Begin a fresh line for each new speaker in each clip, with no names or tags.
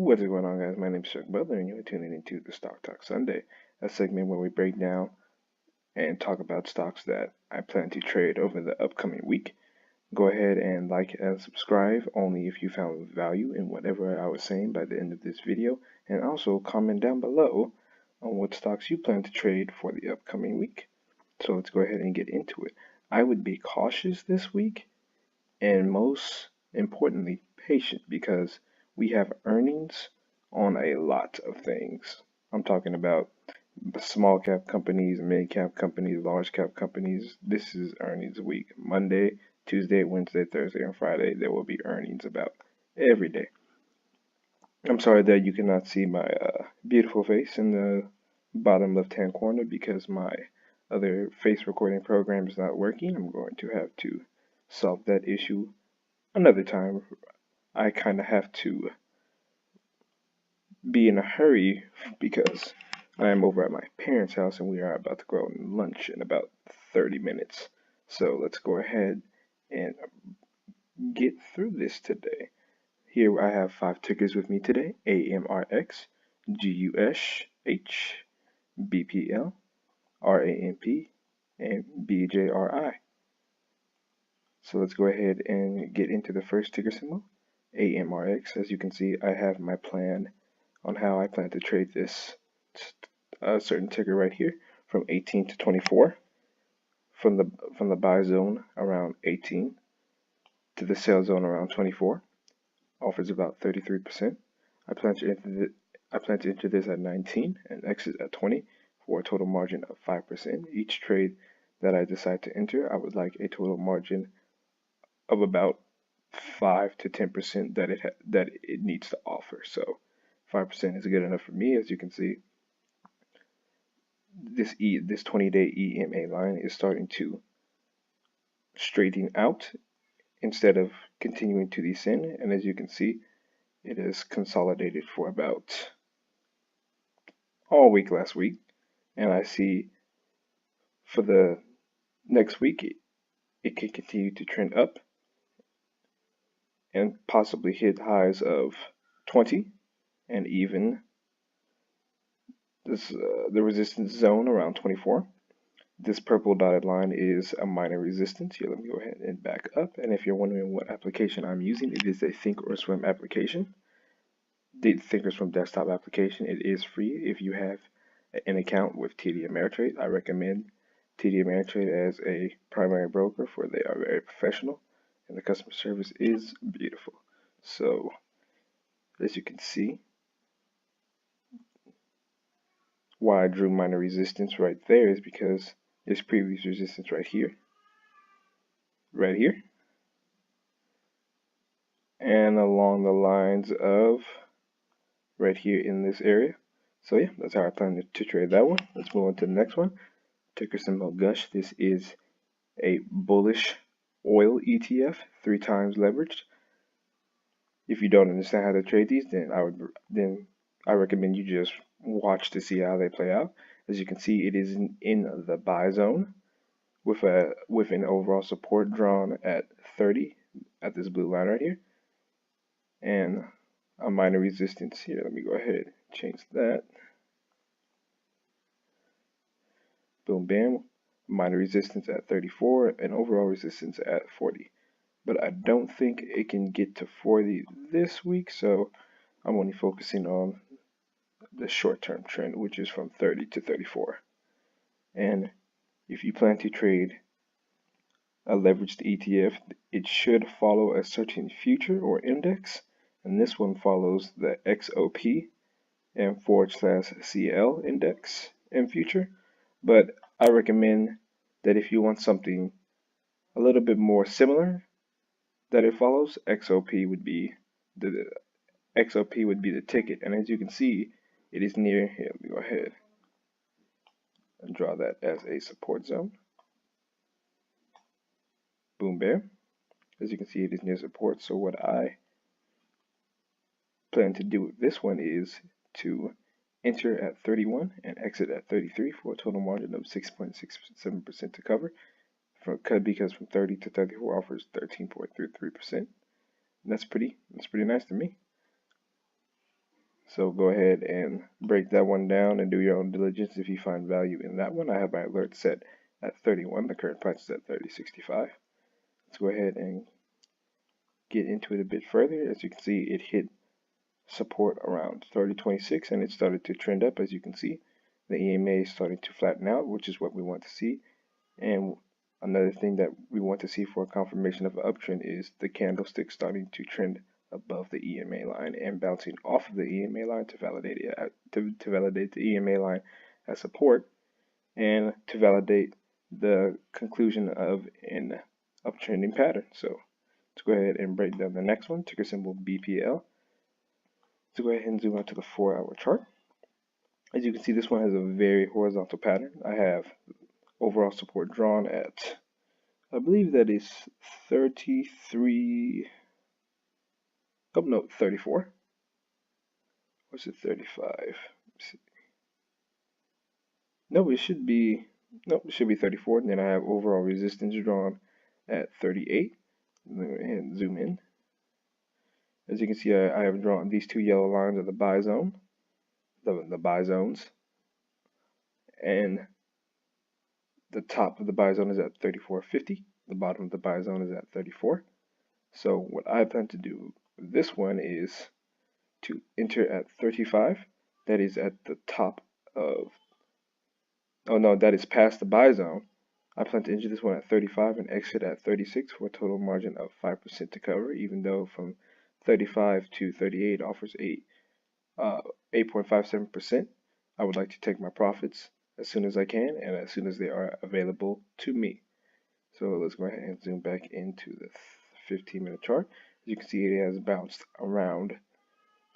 What is going on, guys? My name is Chuck Butler, and you're tuning into the Stock Talk Sunday, a segment where we break down and talk about stocks that I plan to trade over the upcoming week. Go ahead and like and subscribe only if you found value in whatever I was saying by the end of this video, and also comment down below on what stocks you plan to trade for the upcoming week. So let's go ahead and get into it. I would be cautious this week, and most importantly, patient, because we have earnings on a lot of things. I'm talking about small cap companies, mid cap companies, large cap companies. This is earnings week. Monday, Tuesday, Wednesday, Thursday, and Friday, there will be earnings about every day. I'm sorry that you cannot see my beautiful face in the bottom left hand corner because my other face recording program is not working. I'm going to have to solve that issue another time. I kind of have to be in a hurry because I am over at my parents' house and we are about to go on lunch in about 30 minutes. So let's go ahead and get through this today. Here I have 5 tickers with me today: AMRX, GUSH, BPL, RAMP, and BJRI. So let's go ahead and get into the first ticker symbol, AMRX. As you can see, I have my plan on how I plan to trade this certain ticker right here from 18 to 24, from the buy zone around 18 to the sell zone around 24. Offers about 33%. I plan to enter this at 19 and exit at 20 for a total margin of 5%. Each trade that I decide to enter, I would like a total margin of about 5 to 10% that it needs to offer. So 5% is good enough for me. As you can see, this 20-day EMA line is starting to straighten out instead of continuing to descend, and as you can see, it has consolidated for about all week last week, and I see for the next week it can continue to trend up and possibly hit highs of 20, and even this the resistance zone around 24. This purple dotted line is a minor resistance. Here, let me go ahead and back up. And if you're wondering what application I'm using, it is a Thinkorswim application. The Thinkorswim desktop application, it is free if you have an account with TD Ameritrade. I recommend TD Ameritrade as a primary broker, for they are very professional and the customer service is beautiful. So, as you can see, why I drew minor resistance right there is because this previous resistance right here, and along the lines of right here in this area. So yeah, that's how I plan to trade that one. Let's move on to the next one. Ticker symbol GUSH. This is a bullish oil ETF, 3 times leveraged. If you don't understand how to trade these, then I recommend you just watch to see how they play out. As you can see, it is in the buy zone with an overall support drawn at 30 at this blue line right here, and a minor resistance here. Let me go ahead and change that. Boom, bam. Minor resistance at 34 and overall resistance at 40. But I don't think it can get to 40 this week, so I'm only focusing on the short-term trend, which is from 30 to 34. And if you plan to trade a leveraged ETF, it should follow a certain future or index, and this one follows the XOP and /CL index and future. But I recommend that if you want something a little bit more similar that it follows, XOP would be the ticket. And as you can see, it is near here. Let me go ahead and draw that as a support zone. Boom, bam. As you can see, it is near support. So what I plan to do with this one is to enter at 31 and exit at 33 for a total margin of 6.67% to cover. Because from 30 to 34 offers 13.33%. That's pretty nice to me. So go ahead and break that one down and do your own diligence if you find value in that one. I have my alert set at 31. The current price is at 30.65. Let's go ahead and get into it a bit further. As you can see, it hit support around 30.26 and it started to trend up. As you can see, the EMA is starting to flatten out, which is what we want to see. And another thing that we want to see for a confirmation of an uptrend is the candlestick starting to trend above the EMA line and bouncing off of the EMA line to validate it, to validate the EMA line as support and to validate the conclusion of an uptrending pattern. So let's go ahead and break down the next one, ticker symbol BPL. Let's go ahead and zoom out to the 4-hour chart. As you can see, this one has a very horizontal pattern. I have overall support drawn at, I believe that is 33, oh no, 34. What's it, 35? No, it should be, no, it should be 34. And then I have overall resistance drawn at 38. And zoom in. As you can see, I have drawn these two yellow lines are the buy zone, the buy zones. And the top of the buy zone is at 34.50. The bottom of the buy zone is at 34. So what I plan to do with this one is to enter at 35. That is at the top of, oh no, that is past the buy zone. I plan to enter this one at 35 and exit at 36 for a total margin of 5% to cover, even though from 35 to 38 offers 8.57%. I would like to take my profits as soon as I can and as soon as they are available to me. So let's go ahead and zoom back into the 15-minute chart. As you can see, it has bounced around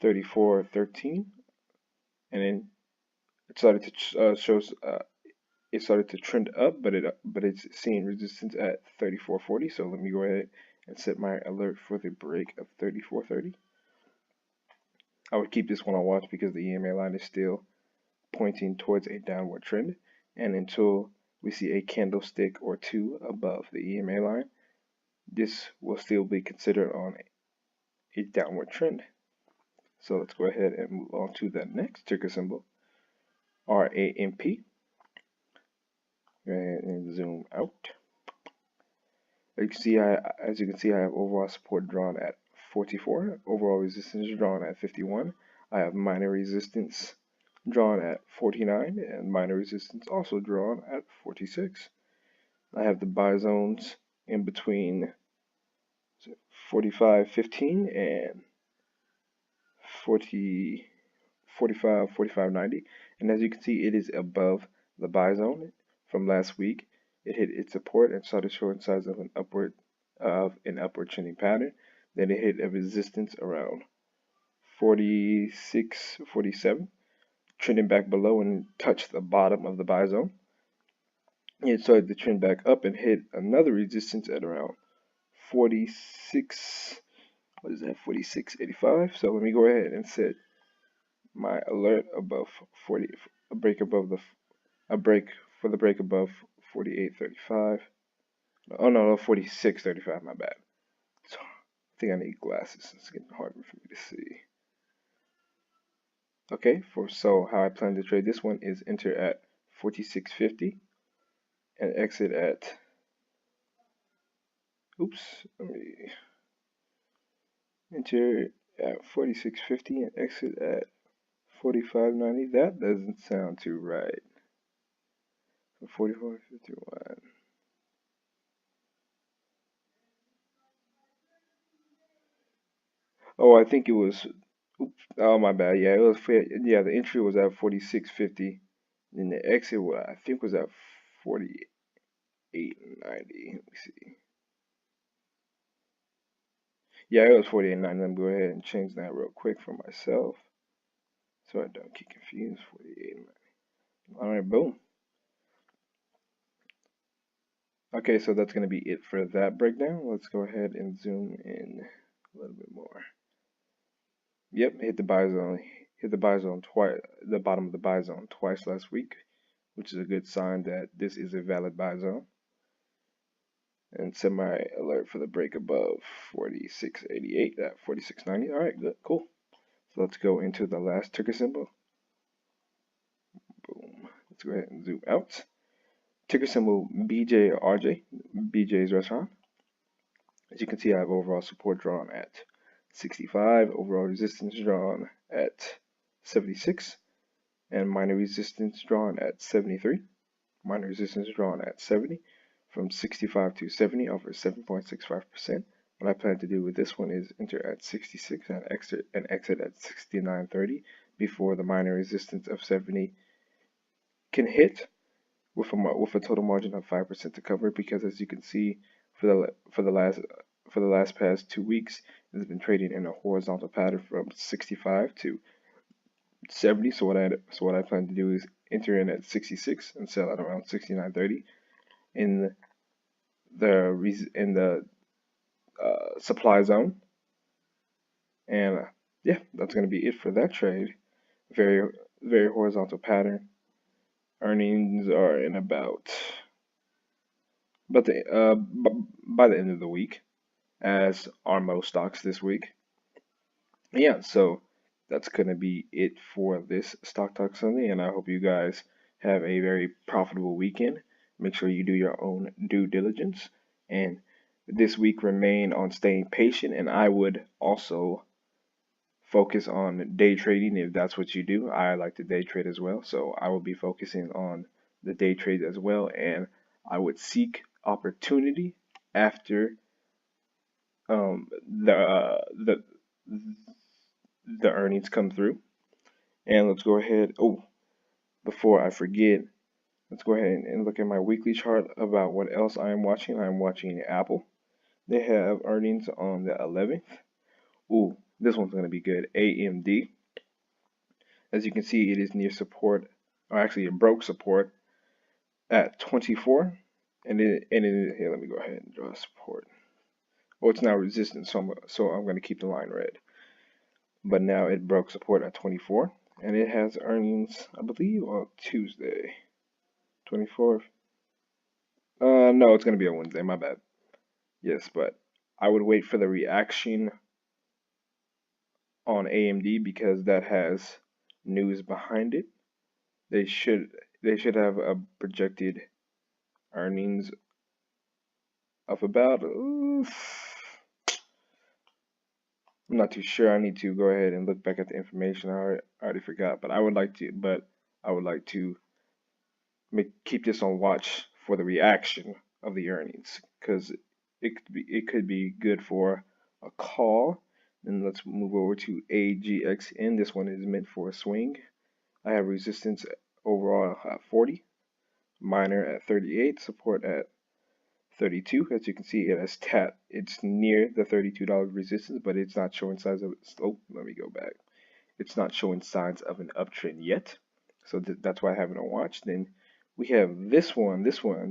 34.13, and then it started to it started to trend up, but it's seeing resistance at 34.40. So let me go ahead and set my alert for the break of 34.30. I would keep this one on watch because the EMA line is still pointing towards a downward trend, and until we see a candlestick or two above the EMA line, this will still be considered on a downward trend. So let's go ahead and move on to the next ticker symbol, RAMP. Go ahead and zoom out. As you can see, I have overall support drawn at 44, overall resistance drawn at 51. I have minor resistance drawn at 49 and minor resistance also drawn at 46. I have the buy zones in between 45.15 and 45.90, and as you can see, it is above the buy zone from last week. It hit its support and started showing signs of an upward trending pattern. Then it hit a resistance around 46, 47, trending back below and touched the bottom of the buy zone. It started to trend back up and hit another resistance at around 46. What is that? 46.85. So let me go ahead and set my alert above 40, a break for the break above 48.35. Oh no, 46.35. My bad. So I think I need glasses. It's getting harder for me to see. Okay, so how I plan to trade this one is enter at 46.50 and exit at, oops, let me enter at 46.50 and exit at 45.90. That doesn't sound too right. 44.51. Oh, I think it was, oops, oh my bad. Yeah, it was, yeah, the entry was at 46.50 and the exit I think was at 48.90. Let me see. Yeah, it was 48.90. Let me go ahead and change that real quick for myself so I don't get confused. 48.90. All right, boom. Okay, so that's going to be it for that breakdown. Let's go ahead and zoom in a little bit more. Yep, hit the buy zone twice, the bottom of the buy zone twice last week, which is a good sign that this is a valid buy zone. And set my alert for the break above 46.88 at 46.90. All right, good, cool. So let's go into the last ticker symbol. Boom. Let's go ahead and zoom out. Ticker symbol BJRJ, BJ's Restaurant. As you can see, I have overall support drawn at 65, overall resistance drawn at 76, and minor resistance drawn at 73. Minor resistance drawn at 70. From 65 to 70, over 7.65%. What I plan to do with this one is enter at 66 and exit at 69.30 before the minor resistance of 70 can hit, with a total margin of 5% to cover, because as you can see, for the last past 2 weeks, it has been trading in a horizontal pattern from 65 to 70. So what I plan to do is enter in at 66 and sell at around 69.30 in the supply zone. And yeah, that's going to be it for that trade. Very horizontal pattern. Earnings are in about by the end of the week, as are most stocks this week. Yeah, so that's gonna be it for this Stock Talk Sunday, and I hope you guys have a very profitable weekend. Make sure you do your own due diligence, and this week remain on staying patient, and I would also focus on day trading if that's what you do. I like to day trade as well, so I will be focusing on the day trade as well, and I would seek opportunity after um, the uh, the the earnings come through. And let's go ahead. Oh, before I forget, let's go ahead and look at my weekly chart about what else I am watching. I am watching Apple. They have earnings on the 11th. Ooh, this one's going to be good. AMD. As you can see, it is near support, or actually it broke support at 24. And here, let me go ahead and draw support. Oh, it's now resistance, so I'm going to keep the line red. But now it broke support at 24, and it has earnings, I believe, on Tuesday, 24th. No, it's going to be on Wednesday, my bad. Yes, but I would wait for the reaction on AMD because that has news behind it. They should have a projected earnings of about I'm not too sure. I need to go ahead and look back at the information. I already forgot, but I would like to keep this on watch for the reaction of the earnings, because it could be good for a call. And let's move over to AGXN. This one is meant for a swing. I have resistance overall at 40, minor at 38, support at 32. As you can see, it's near the $32 resistance, but it's not showing signs of let me go back. It's not showing signs of an uptrend yet, so that's why I have it on watch. Then we have this one,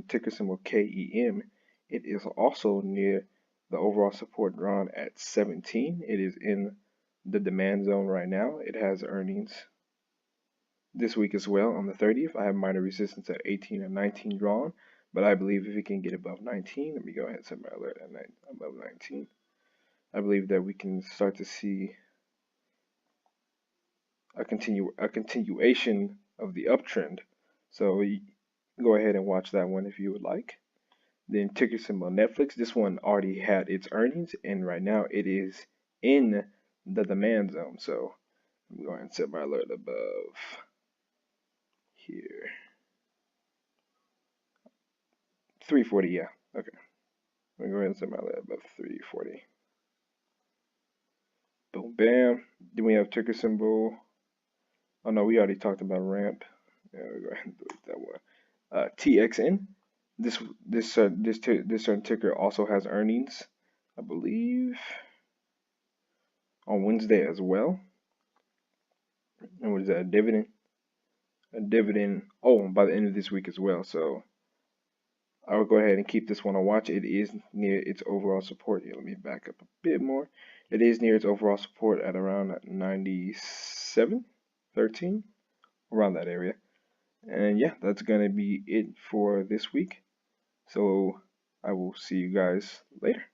ticker symbol KEM. It is also near the overall support drawn at 17. It is in the demand zone right now. It has earnings this week as well on the 30th. I have minor resistance at 18 and 19 drawn, but I believe if it can get above 19, let me go ahead and set my alert at above 19. I believe that we can start to see a continuation of the uptrend. So go ahead and watch that one if you would like. Then ticker symbol Netflix. This one already had its earnings, and right now it is in the demand zone. So I'm going to set my alert above here. 340, yeah. Okay. I'm going to go ahead and set my alert above 340. Boom, bam. Then we have ticker symbol. Oh no, we already talked about ramp. Yeah, we'll go ahead and delete that one. TXN. This certain ticker also has earnings, I believe, on Wednesday as well. And what is that? A dividend? A dividend. Oh, by the end of this week as well. So I will go ahead and keep this one on watch. It is near its overall support. Here, let me back up a bit more. It is near its overall support at around 97.13, around that area. And yeah, that's gonna be it for this week. So I will see you guys later.